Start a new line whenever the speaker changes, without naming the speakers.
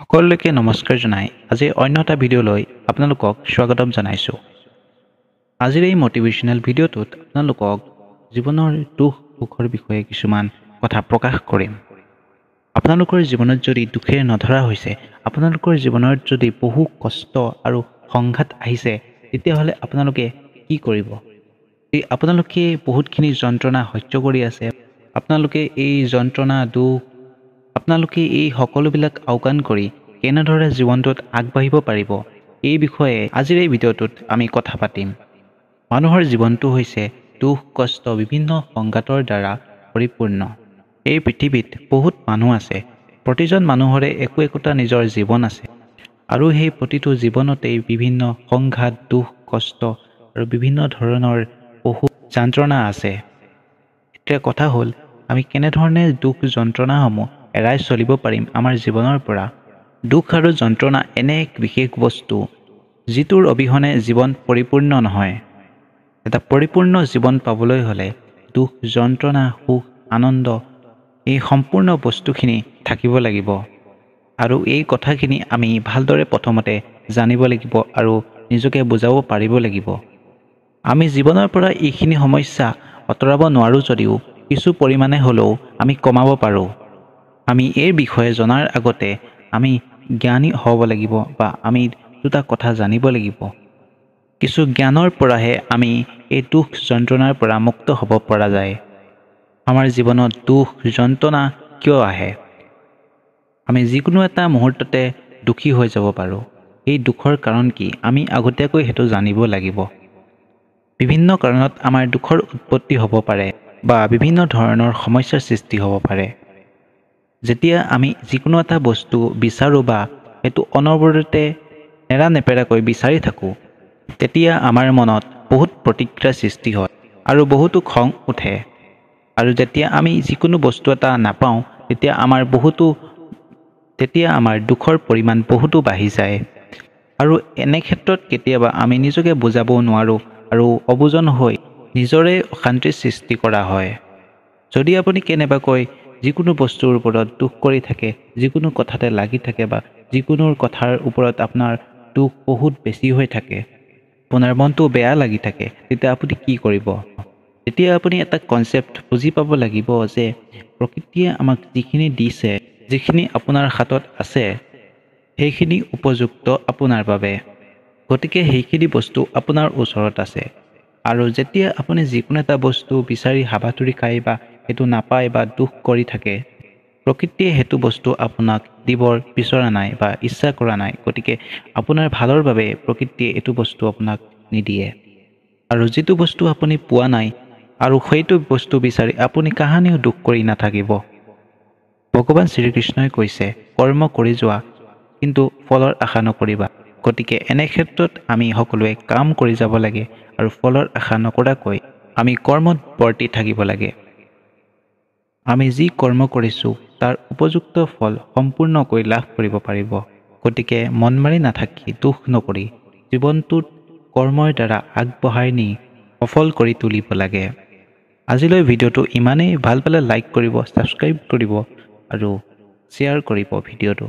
সকলোকে নমস্কাৰ জনাই আজি অন্য এটা ভিডিঅ'লৈ আপোনালোকক স্বাগতম জনাইছোঁ। আজিৰ এই মটিভেশ্যনেল ভিডিঅ'টোত আপোনালোকক জীৱনৰ দুখ সুখৰ বিষয়ে কিছুমান কথা প্ৰকাশ কৰিম। আপোনালোকৰ জীৱনত যদি দুখেৰে নধৰা হৈছে, আপোনালোকৰ জীৱনত যদি বহু কষ্ট আৰু সংঘাত আহিছে, তেতিয়াহ'লে আপোনালোকে কি কৰিব? আপোনালোকে বহুতখিনি যন্ত্ৰণা সহ্য কৰি আছে, আপোনালোকে এই যন্ত্ৰণা দুখ আপোনালোকে এই সকলোবিলাক আওকাণ কৰি কেনেদৰে জীৱনটোত আগবাঢ়িব পাৰিব, এই বিষয়ে আজিৰ এই ভিডিঅ'টোত আমি কথা পাতিম। মানুহৰ জীৱনটো হৈছে দুখ কষ্ট বিভিন্ন সংঘাতৰ দ্বাৰা পৰিপূৰ্ণ। এই পৃথিৱীত বহুত মানুহ আছে, প্ৰতিজন মানুহৰে একোটা নিজৰ জীৱন আছে আৰু সেই প্ৰতিটো জীৱনতেই বিভিন্ন সংঘাত দুখ কষ্ট আৰু বিভিন্ন ধৰণৰ বহু যন্ত্ৰণা আছে। এতিয়া কথা হ'ল, আমি কেনেধৰণে দুখ যন্ত্ৰণাসমূহ এৰাই চলিব পাৰিম আমাৰ জীৱনৰ পৰা। দুখ আৰু যন্ত্ৰণা এনে এক বিশেষ বস্তু যিটোৰ অবিহনে জীৱন পৰিপূৰ্ণ নহয়। এটা পৰিপূৰ্ণ জীৱন পাবলৈ হ'লে দুখ যন্ত্ৰণা সুখ আনন্দ এই সম্পূৰ্ণ বস্তুখিনি থাকিব লাগিব আৰু এই কথাখিনি আমি ভালদৰে প্ৰথমতে জানিব লাগিব আৰু নিজকে বুজাব পাৰিব লাগিব। আমি জীৱনৰ পৰা এইখিনি সমস্যা আঁতৰাব নোৱাৰোঁ যদিও কিছু পৰিমাণে হ'লেও আমি কমাব পাৰোঁ। আমি এই বিষয়ে জনাৰ আগতে আমি জ্ঞানী হ'ব লাগিব বা আমি দুটা কথা জানিব লাগিব। কিছু জ্ঞানৰ পৰাহে আমি এই দুখ যন্ত্ৰণাৰ পৰা মুক্ত হ'ব পৰা যায়। আমাৰ জীৱনত দুখ যন্ত্ৰণা কিয় আহে? আমি যিকোনো এটা মুহূৰ্ততে দুখী হৈ যাব পাৰোঁ। এই দুখৰ কাৰণ কি? আমি আগতীয়াকৈ সেইটো জানিব লাগিব। বিভিন্ন কাৰণত আমাৰ দুখৰ উৎপত্তি হ'ব পাৰে বা বিভিন্ন ধৰণৰ সমস্যাৰ সৃষ্টি হ'ব পাৰে। যেতিয়া আমি যিকোনো এটা বস্তু বিচাৰোঁ বা সেইটো অনবৰতে নেৰানেপেৰাকৈ বিচাৰি থাকোঁ, তেতিয়া আমাৰ মনত বহুত প্ৰতিক্ৰিয়াৰ সৃষ্টি হয় আৰু বহুতো খং উঠে। আৰু যেতিয়া আমি যিকোনো বস্তু এটা নাপাওঁ, তেতিয়া আমাৰ দুখৰ পৰিমাণ বহুতো বাঢ়ি যায়। আৰু এনে ক্ষেত্ৰত কেতিয়াবা আমি নিজকে বুজাব নোৱাৰোঁ আৰু অবুজন হৈ নিজৰে অশান্তিৰ সৃষ্টি কৰা হয়। যদি আপুনি কেনেবাকৈ যিকোনো বস্তুৰ ওপৰত দুখ কৰি থাকে, যিকোনো কথাতে লাগি থাকে বা যিকোনো কথাৰ ওপৰত আপোনাৰ দুখ বহুত বেছি হৈ থাকে, আপোনাৰ মনটো বেয়া লাগি থাকে, তেতিয়া আপুনি কি কৰিব? তেতিয়া আপুনি এটা কনচেপ্ট বুজি পাব লাগিব যে প্ৰকৃতিয়ে আমাক যিখিনি দিছে, যিখিনি আপোনাৰ হাতত আছে, সেইখিনি উপযুক্ত আপোনাৰ বাবে। গতিকে সেইখিনি বস্তু আপোনাৰ ওচৰত আছে আৰু যেতিয়া আপুনি যিকোনো এটা বস্তু বিচাৰি হাবাথুৰি খায় বা সেইটো নাপায় বা দুখ কৰি থাকে, প্ৰকৃতিয়ে সেইটো বস্তু আপোনাক দিবৰ বিচৰা নাই বা ইচ্ছা কৰা নাই। গতিকে আপোনাৰ ভালৰ বাবে প্ৰকৃতিয়ে এইটো বস্তু আপোনাক নিদিয়ে। আৰু যিটো বস্তু আপুনি পোৱা নাই আৰু সেইটো বস্তু বিচাৰি আপুনি কাহানিও দুখ কৰি নাথাকিব। ভগৱান শ্ৰীকৃষ্ণই কৈছে, কৰ্ম কৰি যোৱা কিন্তু ফলৰ আশা নকৰিবা। গতিকে এনে ক্ষেত্ৰত আমি সকলোৱে কাম কৰি যাব লাগে আৰু ফলৰ আশা নকৰাকৈ আমি কৰ্মত বৰ্তি থাকিব লাগে। আমি যি কৰ্ম কৰিছোঁ তাৰ উপযুক্ত ফল সম্পূৰ্ণকৈ লাভ কৰিব পাৰিব। গতিকে মন মাৰি নাথাকি দুখ নকৰি জীৱনটোত কৰ্মৰ দ্বাৰা আগবঢ়াই নি সফল কৰি তুলিব লাগে। আজিলৈ ভিডিঅ'টো ইমানেই। ভাল পালে লাইক কৰিব, ছাবস্ক্ৰাইব কৰিব আৰু শ্বেয়াৰ কৰিব ভিডিঅ'টো।